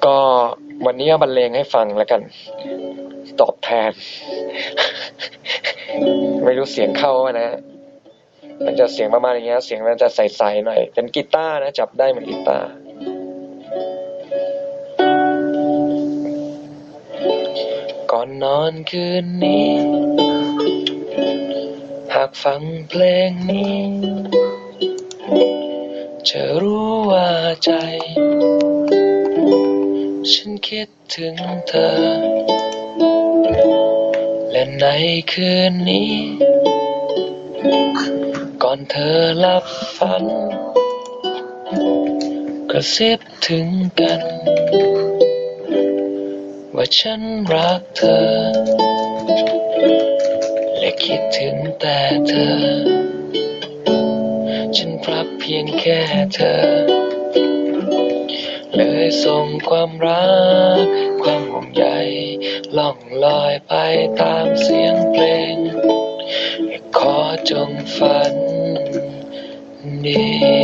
ก็วันนี้เอาบรรเลงให้ฟังแล้วกันตอบแทน ไม่รู้เสียงเข้าไหมนะมันจะเสียงประมาณอย่างเงี้ยเสียงมันจะใสๆหน่อยเป็นกีตาร์นะจับได้เหมือนกีตาร์ก่อนนอนคืนนี้หากฟังเพลงนี้จะรู้ว่าใจฉันคิดถึงเธอและในคืนนี้ก่อนเธอหลับฝันกระซิบถึงกันว่าฉันรักเธอและคิดถึงแต่เธอฉันรักเพียงแค่เธอเลยส่งความรักความห่วงใยล่องลอยไปตามเสียงเพลงขอจงฝันดี